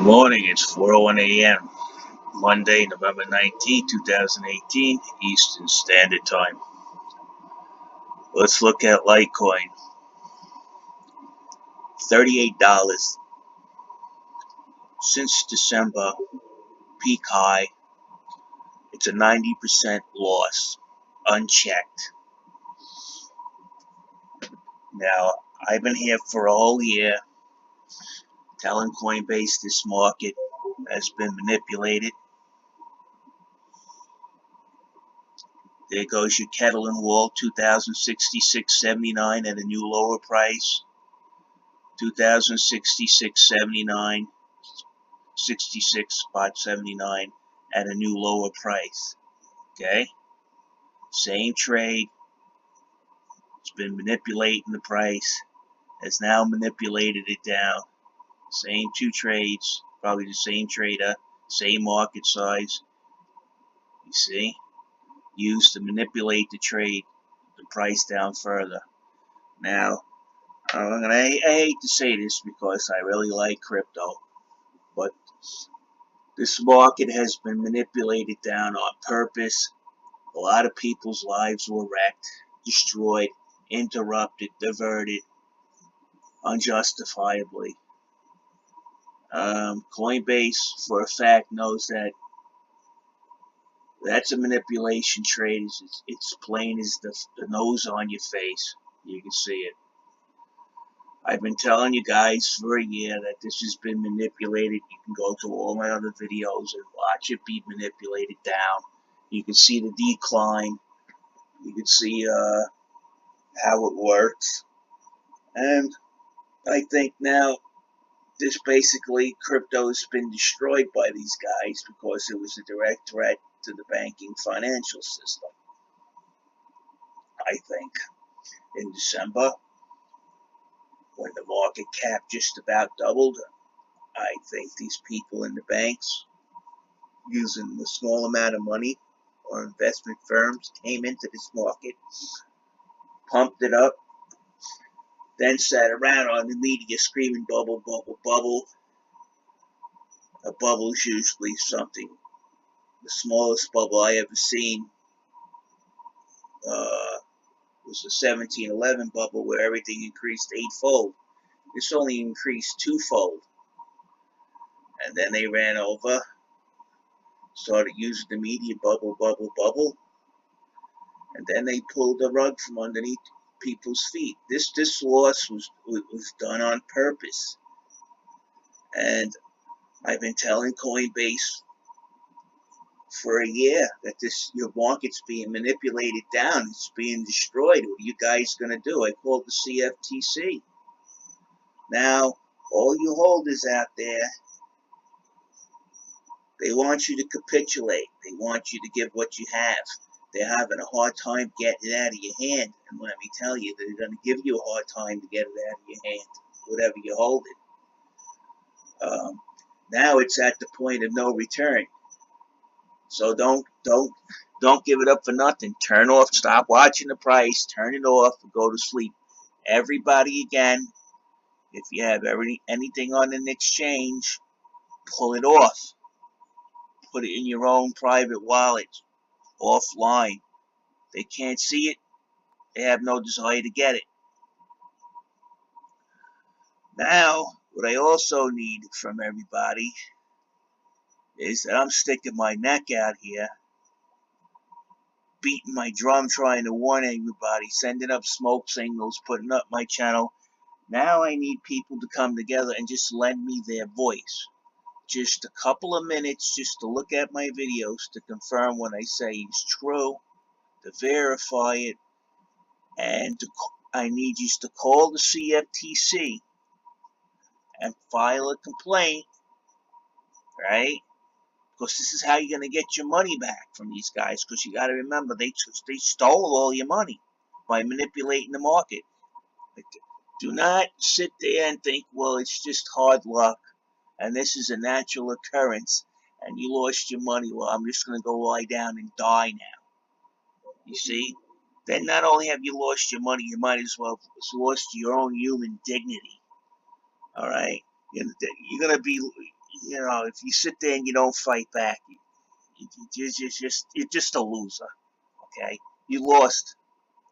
Good morning, it's 4:01 a.m. Monday, November 19, 2018, Eastern Standard Time. Let's look at Litecoin. $38 since December, peak high. It's a 90% loss, unchecked. Now, I've been here for a whole year telling Coinbase this market has been manipulated. There goes your kettle and wall, 2066.79 at a new lower price. 2066.79, 66.79 at a new lower price. Okay? Same trade. It's been manipulating the price. Has now manipulated it down. Same two trades. Probably the same trader. Same market size. You see? Used to manipulate the trade, the price down further. Now, I hate to say this because I really like crypto, but this market has been manipulated down on purpose. A lot of people's lives were wrecked, destroyed, interrupted, diverted, unjustifiably. Coinbase, for a fact, knows that that's a manipulation trade. It's plain as the nose on your face. You can see it. I've been telling you guys for a year that this has been manipulated. You can go to all my other videos and watch it be manipulated down. You can see the decline. You can see how it works. And I think now this basically crypto has been destroyed by these guys because it was a direct threat to the banking financial system. I think in December, when the market cap just about doubled, I think these people in the banks using the small amount of money or investment firms came into this market, pumped it up, then sat around on the media screaming bubble, bubble, bubble. A bubble is usually something. The smallest bubble I ever seen was the 1711 bubble where everything increased eightfold. This only increased twofold. And then they ran over, started using the media bubble, bubble, bubble. And then they pulled the rug from underneath people's feet. This loss was done on purpose. And I've been telling Coinbase for a year that your market's being manipulated down. It's being destroyed. What are you guys going to do? I called the CFTC. Now, all you holders out there, they want you to capitulate. They want you to give what you have. They're having a hard time getting it out of your hand. And let me tell you, they're going to give you a hard time to get it out of your hand, whatever you hold it. Now it's at the point of no return. So don't give it up for nothing. Turn off, stop watching the price, turn it off, and go to sleep. Everybody again, if you have anything on an exchange, pull it off. Put it in your own private wallet, offline. They can't see it. They have no desire to get it. Now, what I also need from everybody is that I'm sticking my neck out here, beating my drum, trying to warn everybody, sending up smoke signals, putting up my channel. Now I need people to come together and just lend me their voice. Just a couple of minutes just to look at my videos to confirm what I say is true, to verify it, and I need you to call the CFTC and file a complaint, right? Because this is how you're going to get your money back from these guys, because you got to remember, they stole all your money by manipulating the market. Do not sit there and think, well, it's just hard luck, and this is a natural occurrence, and you lost your money. Well, I'm just going to go lie down and die now. You see? Then not only have you lost your money, you might as well have lost your own human dignity. All right? You're going to be if you sit there and you don't fight back, you're just a loser. Okay, you lost.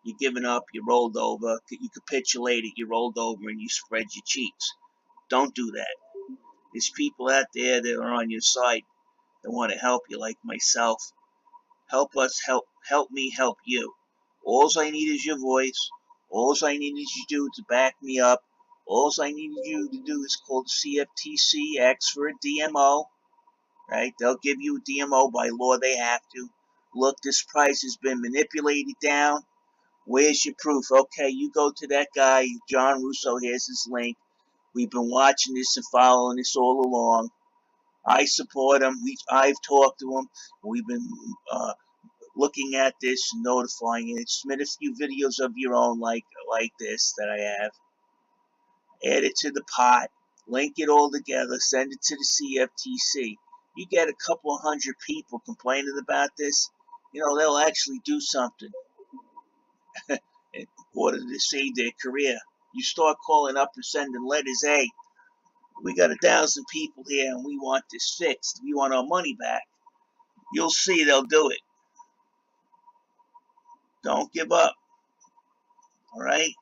You're giving up. You rolled over. You capitulated. You rolled over and you spread your cheeks. Don't do that. There's people out there that are on your side that want to help you, like myself. Help us. Help me. Help you. All I need is your voice. All I need is you to do to back me up. All I need you to do is call the CFTC, ask for a DMO. Right? They'll give you a DMO by law. They have to. Look, this price has been manipulated down. Where's your proof? Okay, you go to that guy, John Russo. Here's his link. We've been watching this and following this all along. I support him. I've talked to him. We've been looking at this, notifying it. Submit a few videos of your own, like this that I have. Add it to the pot. Link it all together. Send it to the CFTC. You get a couple of hundred people complaining about this, they'll actually do something in order to save their career. You start calling up and sending letters, hey, we got 1,000 people here and we want this fixed. We want our money back. You'll see they'll do it. Don't give up. All right?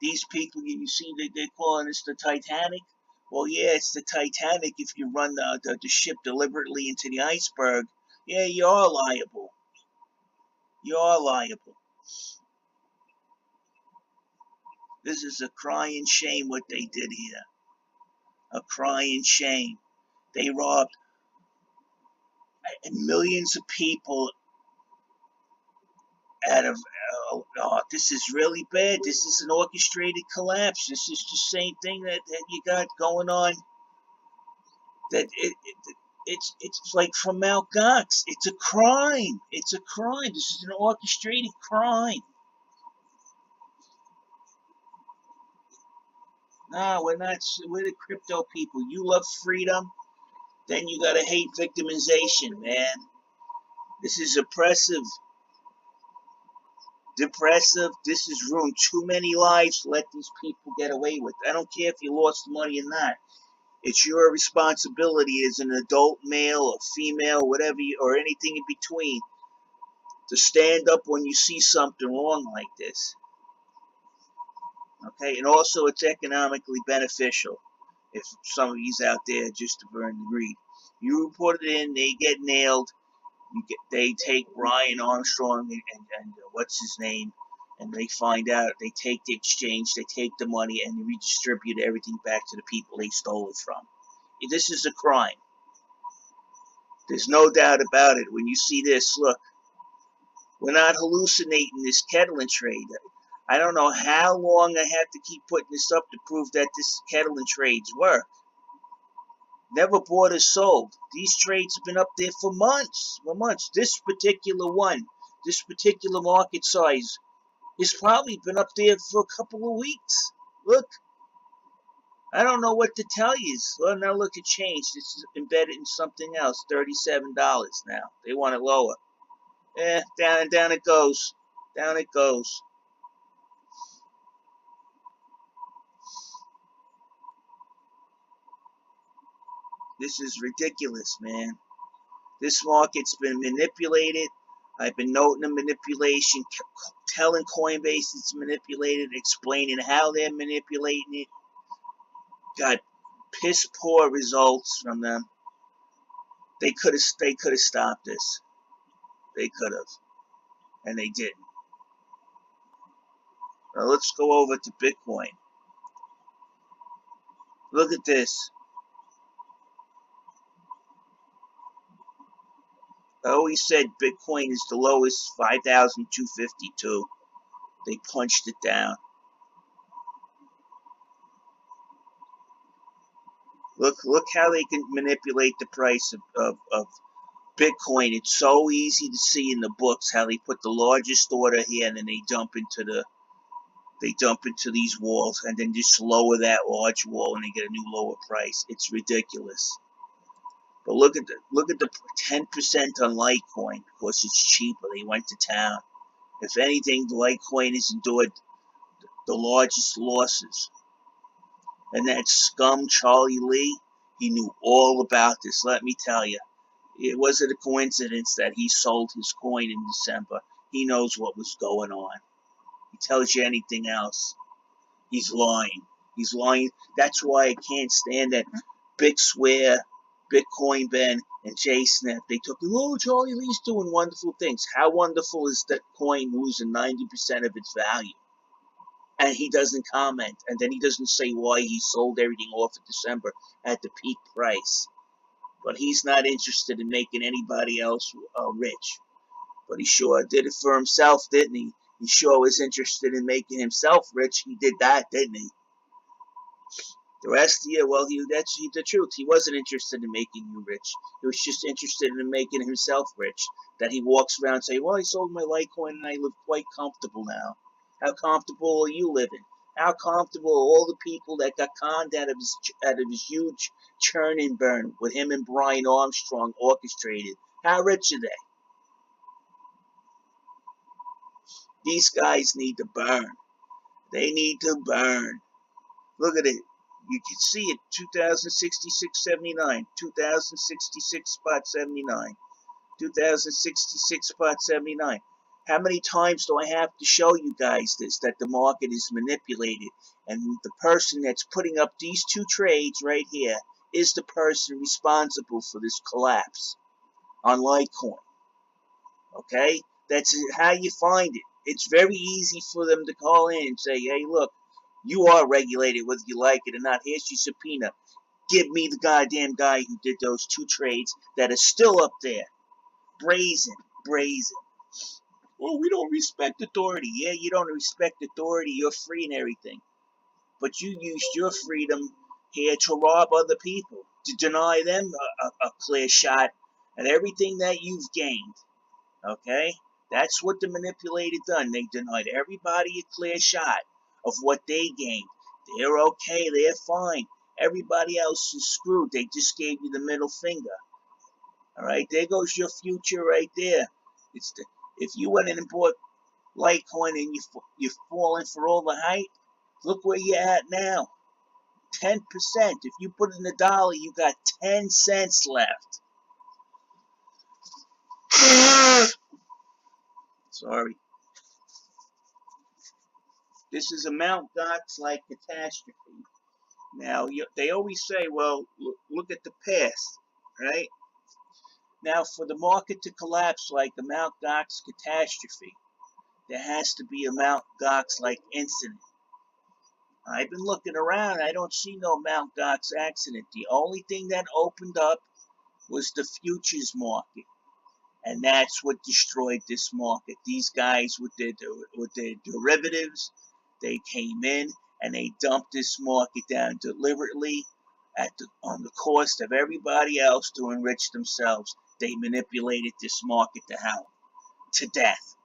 These people, you see that they're calling this the Titanic. Well, yeah, it's the Titanic if you run the ship deliberately into the iceberg. Yeah, you are liable. You are liable. This is a crying shame what they did here. A crying shame. They robbed millions of people out of, this is really bad. This is an orchestrated collapse. This is the same thing that you got going on. That it's like from Mount Gox. It's a crime. It's a crime. This is an orchestrated crime. No, we're not. We're the crypto people. You love freedom, then you gotta hate victimization, man. This is oppressive. Depressive. This has ruined too many lives to let these people get away with. I don't care if you lost money or not. It's your responsibility as an adult male or female, whatever, or anything in between, to stand up when you see something wrong like this. Okay, and also it's economically beneficial. If some of you's out there just to burn the greed, you report it in, they get nailed. They take Brian Armstrong and what's his name, and they find out. They take the exchange, they take the money, and they redistribute everything back to the people they stole it from. This is a crime. There's no doubt about it. When you see this, look, we're not hallucinating this Kettling trade. I don't know how long I have to keep putting this up to prove that this Kettling trades work. Never bought or sold. These trades have been up there for months. For months. This particular one, this particular market size, has probably been up there for a couple of weeks. Look, I don't know what to tell you. Well, now look, it changed. It's embedded in something else. $37 now. They want it lower. Down and down it goes. Down it goes. This is ridiculous, man. This market's been manipulated. I've been noting the manipulation, telling Coinbase it's manipulated, explaining how they're manipulating it. Got piss poor results from them. They could have stopped this. They could have, and they didn't. Now let's go over to Bitcoin. Look at this. I always said Bitcoin is the lowest, 5,252. They punched it down. Look how they can manipulate the price of Bitcoin. It's so easy to see in the books how they put the largest order here and then they dump into these walls and then just lower that large wall and they get a new lower price. It's ridiculous. But look at the 10% on Litecoin because it's cheaper. They went to town. If anything, the Litecoin has endured the largest losses. And that scum Charlie Lee, He knew all about this, let me tell you. It wasn't a coincidence that he sold his coin in December. He knows what was going on. He tells you anything else, he's lying. He's lying. That's why I can't stand that Big Swear, Bitcoin Ben, and Jay Snap. They took him, oh, Charlie Lee's doing wonderful things. How wonderful is that coin losing 90% of its value? And he doesn't comment. And then he doesn't say why he sold everything off in December at the peak price. But he's not interested in making anybody else rich. But he sure did it for himself, didn't he? He sure was interested in making himself rich. He did that, didn't he? The rest of you, well, that's the truth. He wasn't interested in making you rich. He was just interested in making himself rich. That he walks around and say, well, I sold my Litecoin and I live quite comfortable now. How comfortable are you living? How comfortable are all the people that got conned out of his huge churn and burn with him and Brian Armstrong orchestrated? How rich are they? These guys need to burn. They need to burn. Look at it. You can see it, 2066.79, 2066.79, 2066.79. How many times do I have to show you guys this, that the market is manipulated, and the person that's putting up these two trades right here is the person responsible for this collapse on Litecoin? Okay? That's how you find it. It's very easy for them to call in and say, hey, look, you are regulated whether you like it or not. Here's your subpoena. Give me the goddamn guy who did those two trades that are still up there. Brazen. Well, we don't respect authority. Yeah, you don't respect authority. You're free and everything. But you used your freedom here to rob other people, to deny them a clear shot at everything that you've gained. Okay? That's what the manipulated done. They denied everybody a clear shot of what they gained. They're okay. They're fine. Everybody else is screwed. They just gave you the middle finger. All right? There goes your future right there. If you went in and bought Litecoin and you're falling for all the hype, look where you're at now. 10%. If you put in $1, you got 10 cents left. Sorry. This is a Mt. Gox-like catastrophe. Now, they always say, well, look at the past, right? Now, for the market to collapse like a Mt. Gox catastrophe, there has to be a Mt. Gox-like incident. I've been looking around. I don't see no Mt. Gox accident. The only thing that opened up was the futures market. And that's what destroyed this market. These guys with their derivatives, they came in and they dumped this market down deliberately on the cost of everybody else to enrich themselves. They manipulated this market to hell, to death.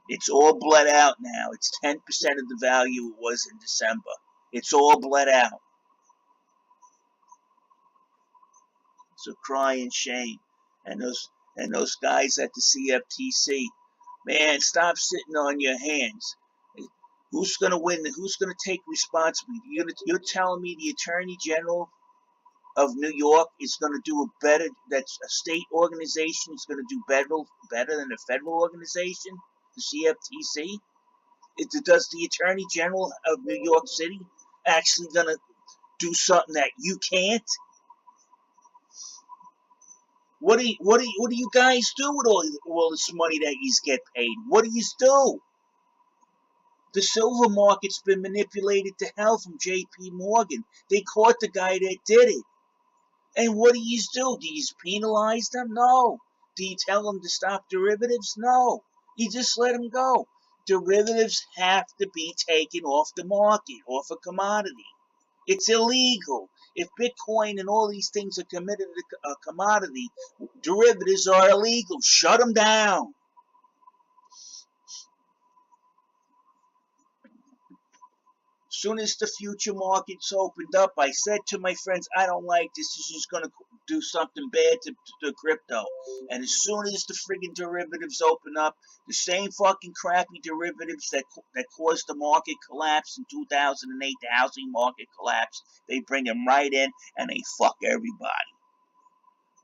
It's all bled out now. It's 10% of the value it was in December. It's all bled out. So crying shame. And those guys at the CFTC, man, stop sitting on your hands. Who's going to win? Who's going to take responsibility? You're telling me the Attorney General of New York is going to do a better, that's a state organization is going to do better than a federal organization, the CFTC? Does the Attorney General of New York City actually going to do something that you can't? What do you guys do with all this money that you get paid? What do you do? The silver market's been manipulated to hell from J.P. Morgan. They caught the guy that did it. And what do you do? Do you penalize them? No. Do you tell them to stop derivatives? No. You just let them go. Derivatives have to be taken off the market, off a commodity. It's illegal. If Bitcoin and all these things are committed to a commodity, derivatives are illegal. Shut them down. As soon as the future markets opened up, I said to my friends, I don't like this. This is going to do something bad to crypto. And as soon as the friggin' derivatives open up, the same fucking crappy derivatives that caused the market collapse in 2008, the housing market collapse, they bring them right in and they fuck everybody.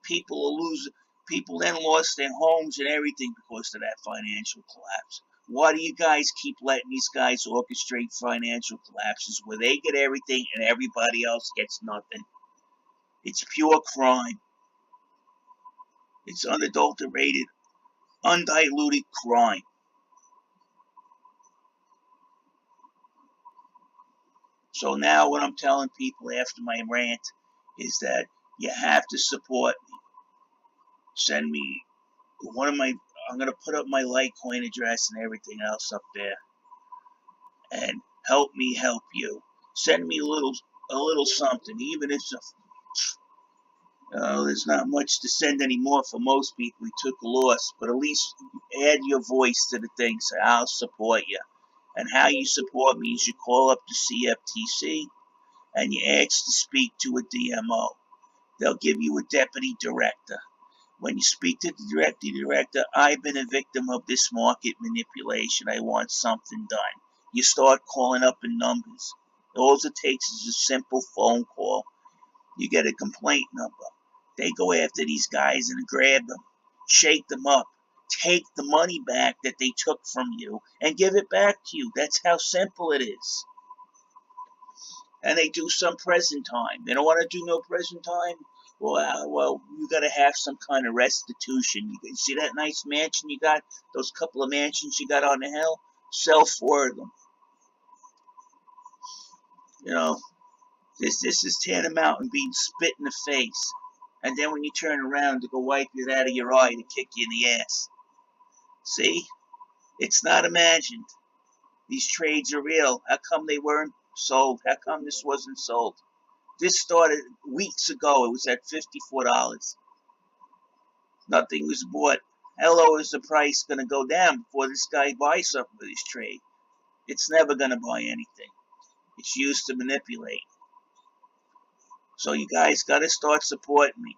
People are losing. People then lost their homes and everything because of that financial collapse. Why do you guys keep letting these guys orchestrate financial collapses where they get everything and everybody else gets nothing? It's pure crime. It's unadulterated, undiluted crime. So now what I'm telling people after my rant is that you have to support me. Send me I'm going to put up my Litecoin address and everything else up there. And help me help you. Send me a little something, even if it's there's not much to send anymore for most people. We took a loss, but at least add your voice to the thing. Say, I'll support you. And how you support me is you call up the CFTC and you ask to speak to a DMO. They'll give you a deputy director. When you speak to the deputy director, I've been a victim of this market manipulation. I want something done. You start calling up in numbers. All it takes is a simple phone call. You get a complaint number. They go after these guys and grab them, shake them up, take the money back that they took from you, and give it back to you. That's how simple it is. And they do some present time. They don't want to do no present time. Well, you got to have some kind of restitution. You see that nice mansion you got? Those couple of mansions you got on the hill? Sell 4 of them. You know, this is tantamount and being spit in the face. And then when you turn around to go wipe it out of your eye to kick you in the ass. See? It's not imagined. These trades are real. How come they weren't sold? How come this wasn't sold? This started weeks ago. It was at $54. Nothing was bought. How low is the price going to go down before this guy buys something for this trade? It's never going to buy anything. It's used to manipulate. So you guys got to start supporting me.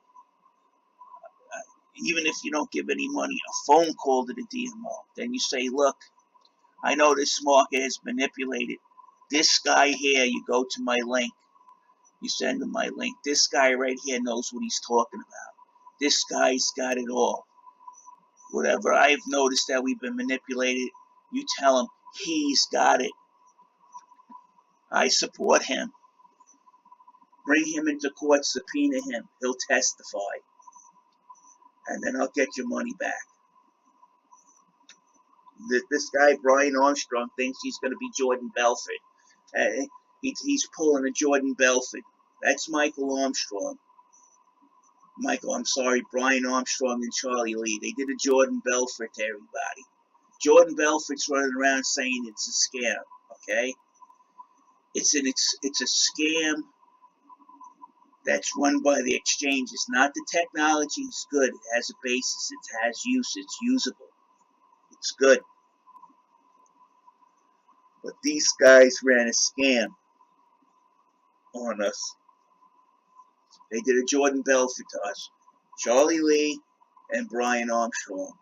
Even if you don't give any money, a phone call to the DMO. Then you say, look, I know this market is manipulated. This guy here, you go to my link. You send him my link. This guy right here knows what he's talking about. This guy's got it all. Whatever I've noticed that we've been manipulated, you tell him he's got it. I support him. Bring him into court, subpoena him. He'll testify. And then I'll get your money back. This guy, Brian Armstrong, thinks he's going to be Jordan Belfort. He's pulling a Jordan Belfort. That's Michael Armstrong. Brian Armstrong and Charlie Lee. They did a Jordan Belfort to everybody. Jordan Belfort's running around saying it's a scam, okay? It's a scam that's run by the exchanges. Not the technology is good. It has a basis. It has use. It's usable. It's good. But these guys ran a scam on us. They did a Jordan Belfort to us. Charlie Lee and Brian Armstrong.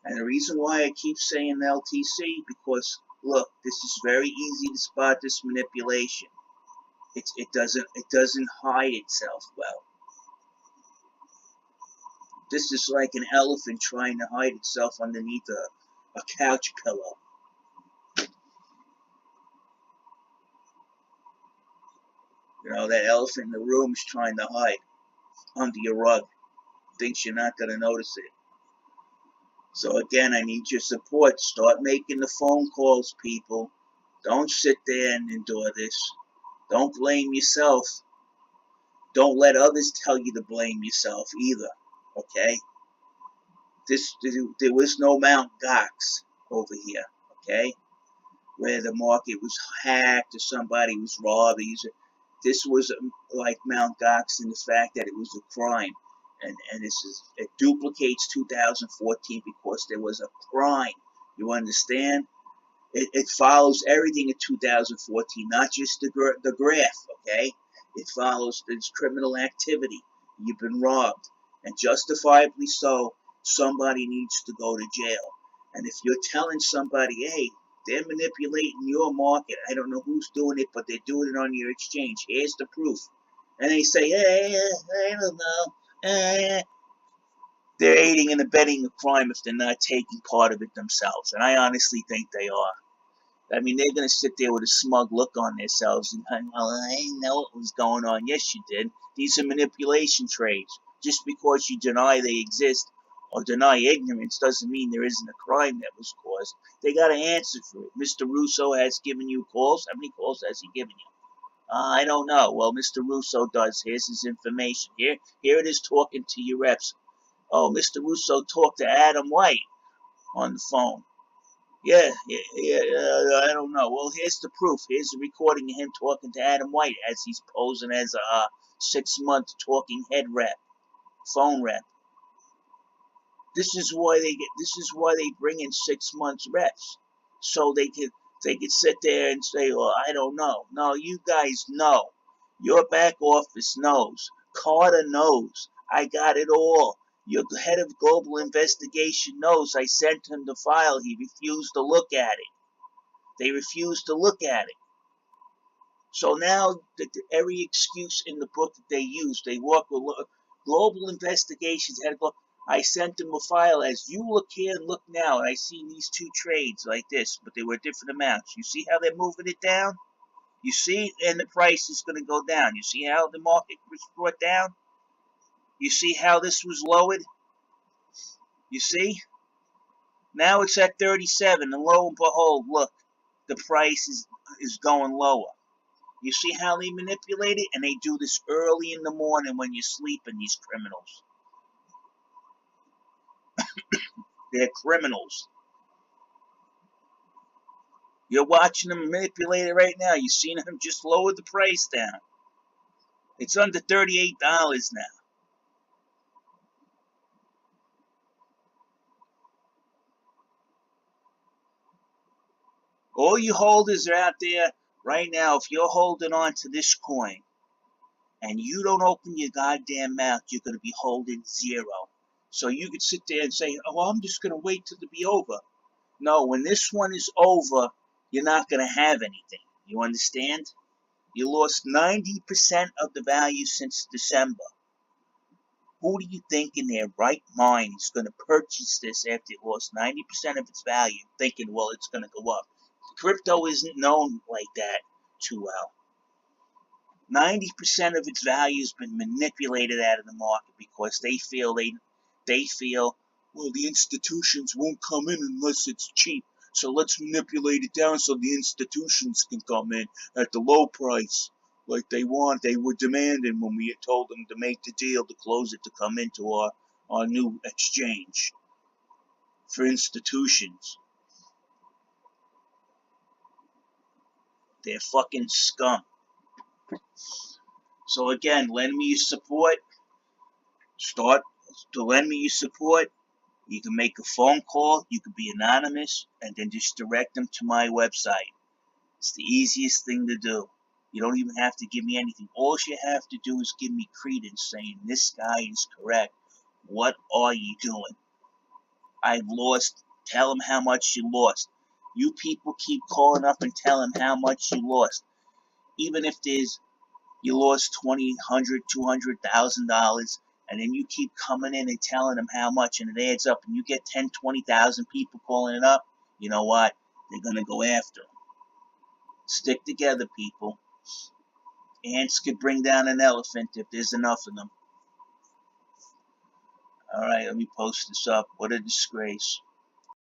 And the reason why I keep saying LTC, because, look, this is very easy to spot this manipulation. It doesn't hide itself well. This is like an elephant trying to hide itself underneath a couch pillow. You know, that elephant in the room is trying to hide under your rug. Thinks you're not going to notice it. So again, I need your support. Start making the phone calls, people. Don't sit there and endure this. Don't blame yourself. Don't let others tell you to blame yourself either. Okay? There was no Mount Gox over here. Okay? Where the market was hacked or somebody was robbed. This was like Mount Gox in the fact that it was a crime. And it duplicates 2014 because there was a crime. You understand? It follows everything in 2014, not just the graph, okay? It follows this criminal activity. You've been robbed, and justifiably so. Somebody needs to go to jail. And if you're telling somebody, hey, they're manipulating your market, I don't know who's doing it, but they're doing it on your exchange. Here's the proof. And they say, hey, I don't know. They're aiding and abetting a crime if they're not taking part of it themselves. And I honestly think they are. I mean, they're going to sit there with a smug look on themselves and, well, I didn't know what was going on. Yes, you did. These are manipulation trades. Just because you deny they exist or deny ignorance doesn't mean there isn't a crime that was caused. They got to answer for it. Mr. Russo has given you calls. How many calls has he given you? I don't know. Well, Mr. Russo does. Here's his information. Here it is talking to your reps. Oh, Mr. Russo talked to Adam White on the phone. Yeah, I don't know. Well, here's the proof. Here's the recording of him talking to Adam White as he's posing as a 6-month talking head rep, phone rep. This is why they bring in 6 months reps, so they could sit there and say, "Well, I don't know." No, you guys know. Your back office knows. Carter knows. I got it all. Your head of global investigation knows. I sent him the file. He refused to look at it. They refused to look at it. So now, every excuse in the book that they use, they walk with global investigations. I sent them a file as you look here and look now, and I see these 2 trades like this, but they were different amounts. You see how they're moving it down? You see, and the price is going to go down. You see how the market was brought down? You see how this was lowered? You see? Now it's at 37, and lo and behold, look, the price is going lower. You see how they manipulate it? And they do this early in the morning when you're sleeping, these criminals. They're criminals. You're watching them manipulate it right now. You're seeing them just lower the price down. It's under $38 now. All you holders are out there right now. If you're holding on to this coin and you don't open your goddamn mouth, you're going to be holding 0. So you could sit there and say, oh, I'm just going to wait till it be over. No, when this one is over, you're not going to have anything. You understand? You lost 90% of the value since December. Who do you think in their right mind is going to purchase this after it lost 90% of its value, thinking, well, it's going to go up? Crypto isn't known like that too well. 90% of its value has been manipulated out of the market because they feel, well, the institutions won't come in unless it's cheap. So let's manipulate it down so the institutions can come in at the low price like they were demanding when we had told them to make the deal to close it to come into our new exchange for institutions. They're fucking scum. So again, lend me your support. Start to lend me your support. You can make a phone call. You can be anonymous, and then just direct them to my website. It's the easiest thing to do. You don't even have to give me anything. All you have to do is give me credence, saying this guy is correct. What are you doing? I've lost. Tell him how much you lost. You people keep calling up and tell him how much you lost. Even if you lost $20, $100, $200,000, and then you keep coming in and telling them how much, and it adds up, and you get 10, 20,000 people calling it up, you know what? They're going to go after them. Stick together, people. Ants could bring down an elephant if there's enough of them. Alright, let me post this up. What a disgrace.